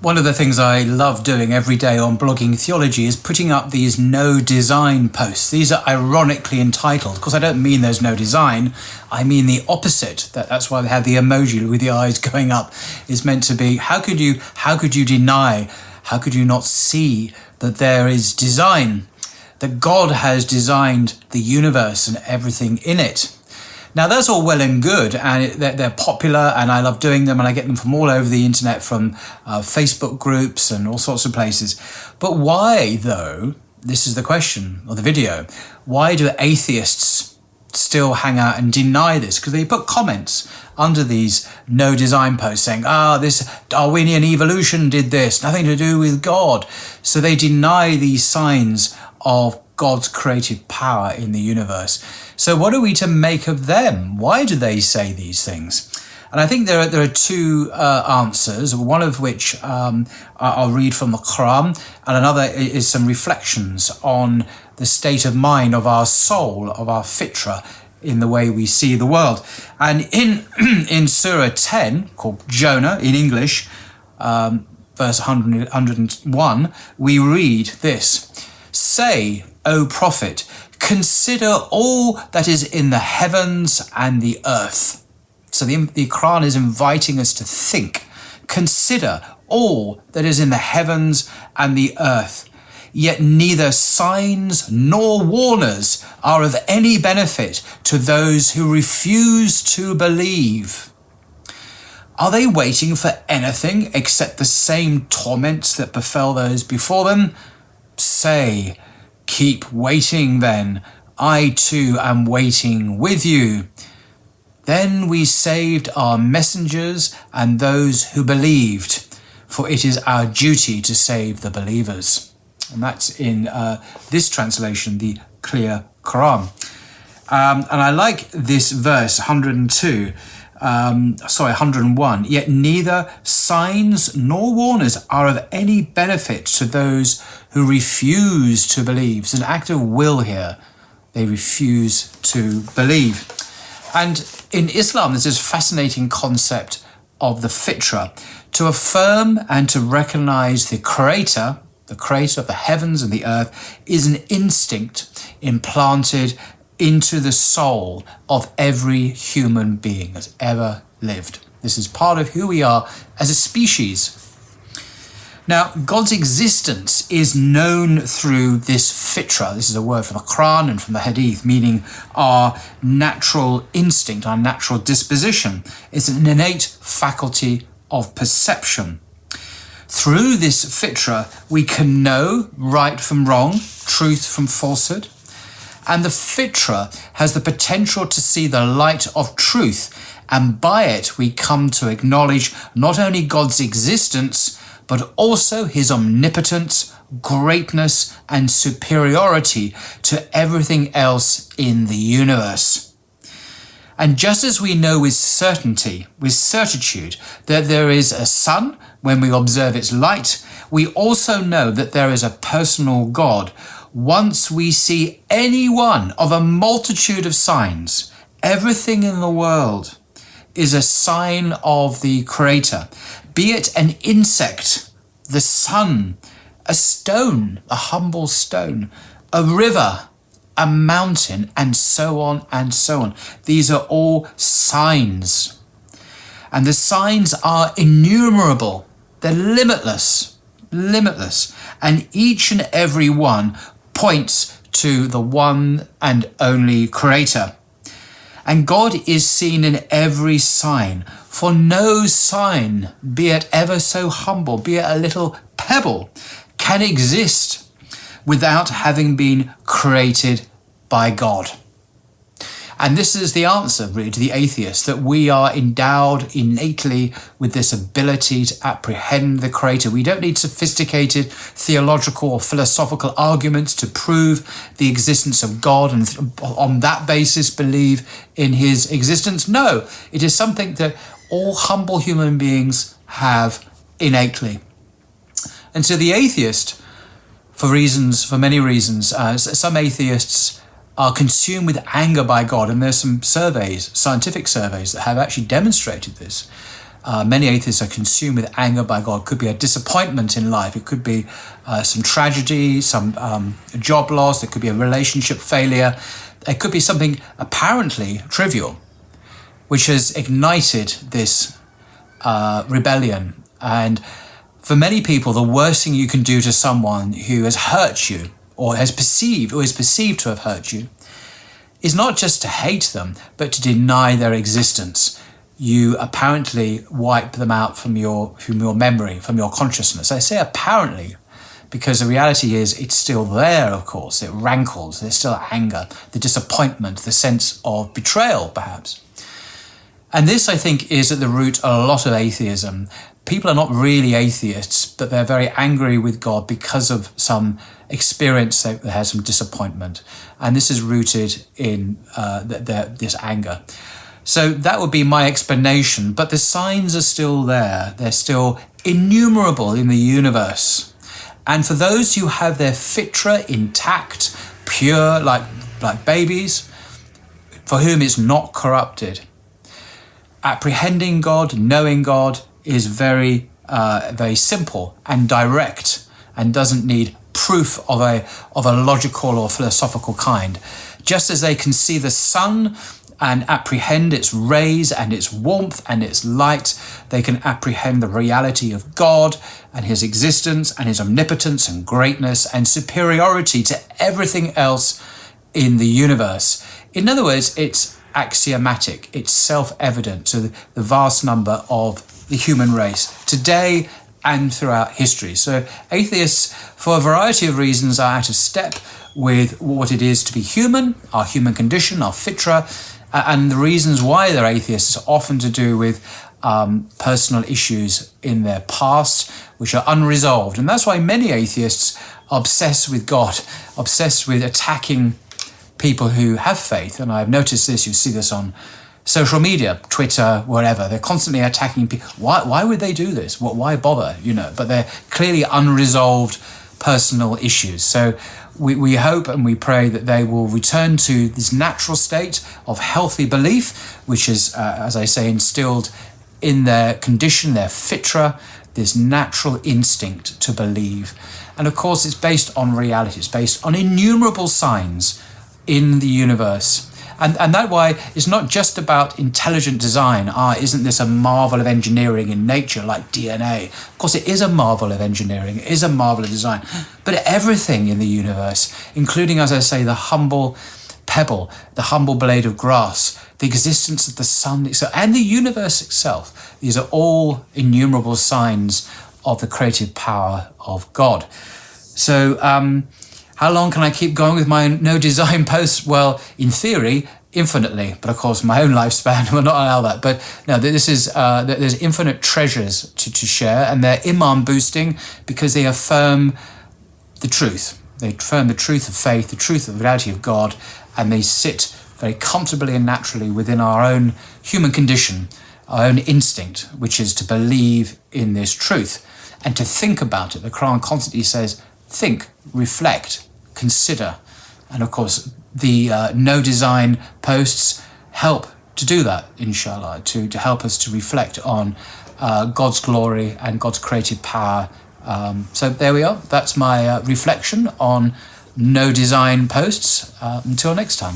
One of the things I love doing every day on Blogging Theology is putting up these no design posts. These are ironically entitled. Of course, I don't mean there's no design. I mean the opposite. That's why they have the emoji with the eyes going up. It's meant to be, how could you deny, how could you not see that there is design, that God has designed the universe and everything in it? Now, that's all well and good, and they're popular, and I love doing them, and I get them from all over the internet, from Facebook groups and all sorts of places. But why, though, this is the question of the video, why do atheists still hang out and deny this? Because they put comments under these no design posts saying, this Darwinian evolution did this, nothing to do with God. So they deny these signs of God's creative power in the universe. So what are we to make of them? Why do they say these things? And I think there are two answers, one of which I'll read from the Quran, and another is some reflections on the state of mind of our soul, of our fitra, in the way we see the world. And in Surah 10, called Jonah in English, verse 101, we read this: "Say, O Prophet, consider all that is in the heavens and the earth." So the Quran is inviting us to think. Consider all that is in the heavens and the earth. Yet neither signs nor warners are of any benefit to those who refuse to believe. Are they waiting for anything except the same torments that befell those before them? Say, keep waiting then. I too am waiting with you. Then we saved our messengers and those who believed, for it is our duty to save the believers. And that's in this translation, the Clear Quran. And I like this verse, 101. Yet neither signs nor warners are of any benefit to those who refuse to believe. It's an act of will here. They refuse to believe. And in Islam, there's this fascinating concept of the fitra, to affirm and to recognize the creator of the heavens and the earth, is an instinct implanted into the soul of every human being that's ever lived. This is part of who we are as a species. Now, God's existence is known through this fitra. This is a word from the Quran and from the Hadith, meaning our natural instinct, our natural disposition. It's an innate faculty of perception. Through this fitra, we can know right from wrong, truth from falsehood. And the fitra has the potential to see the light of truth. And by it, we come to acknowledge not only God's existence, but also his omnipotence, greatness, and superiority to everything else in the universe. And just as we know with certainty, with certitude, that there is a sun when we observe its light, we also know that there is a personal God. Once we see any one of a multitude of signs, everything in the world is a sign of the Creator. Be it an insect, the sun, a stone, a humble stone, a river, a mountain, and so on and so on. These are all signs. And the signs are innumerable. They're limitless. And each and every one points to the one and only Creator. And God is seen in every sign, for no sign, be it ever so humble, be it a little pebble, can exist without having been created by God. And this is the answer, really, to the atheist, that we are endowed innately with this ability to apprehend the Creator. We don't need sophisticated theological or philosophical arguments to prove the existence of God and on that basis believe in his existence. No, it is something that all humble human beings have innately. And so the atheist, for many reasons, some atheists are consumed with anger by God, and there's some surveys, scientific surveys, that have actually demonstrated this, Many atheists are consumed with anger by God. It could be a disappointment in life. It could be some tragedy, some job loss. It could be a relationship failure. It could be something apparently trivial, which has ignited this rebellion. And for many people, the worst thing you can do to someone who has hurt you or is perceived to have hurt you is not just to hate them, but to deny their existence. You apparently wipe them out from your memory, from your consciousness. I say apparently, because the reality is it's still there, of course. It rankles. There's still anger, the disappointment, the sense of betrayal, perhaps. And this, I think, is at the root of a lot of atheism. People are not really atheists, but they're very angry with God because of some experience that has some disappointment. And this is rooted in this anger. So that would be my explanation. But the signs are still there. They're still innumerable in the universe. And for those who have their fitra intact, pure, like babies, for whom it's not corrupted, apprehending God, knowing God is very, very simple and direct and doesn't need proof of a logical or philosophical kind. Just as they can see the sun and apprehend its rays and its warmth and its light, they can apprehend the reality of God and his existence and his omnipotence and greatness and superiority to everything else in the universe. In other words, it's axiomatic, it's self-evident to the vast number of the human race today and throughout history. So atheists, for a variety of reasons, are out of step with what it is to be human, our human condition, our fitra, and the reasons why they're atheists are often to do with personal issues in their past, which are unresolved. And that's why many atheists are obsessed with God, obsessed with attacking people who have faith. And I've noticed this, you see this on social media, Twitter, wherever. They're constantly attacking people. Why would they do this? Why bother? But they're clearly unresolved personal issues. So we hope and we pray that they will return to this natural state of healthy belief, which is, as I say, instilled in their condition, their fitra, this natural instinct to believe. And of course, it's based on reality. It's based on innumerable signs in the universe. And that why it's not just about intelligent design. Isn't this a marvel of engineering in nature like DNA? Of course, it is a marvel of engineering. It is a marvel of design. But everything in the universe, including, as I say, the humble pebble, the humble blade of grass, the existence of the sun itself, and the universe itself, these are all innumerable signs of the creative power of God. So, how long can I keep going with my no design posts? Well, in theory, infinitely, but of course my own lifespan will not allow that. But no, this is there's infinite treasures to share, and they're iman boosting because they affirm the truth. They affirm the truth of faith, the truth of the reality of God, and they sit very comfortably and naturally within our own human condition, our own instinct, which is to believe in this truth and to think about it. The Quran constantly says, think, reflect, consider. And of course, the no design posts help to do that, inshallah, to help us to reflect on God's glory and God's creative power. So there we are. That's my reflection on no design posts. Until next time.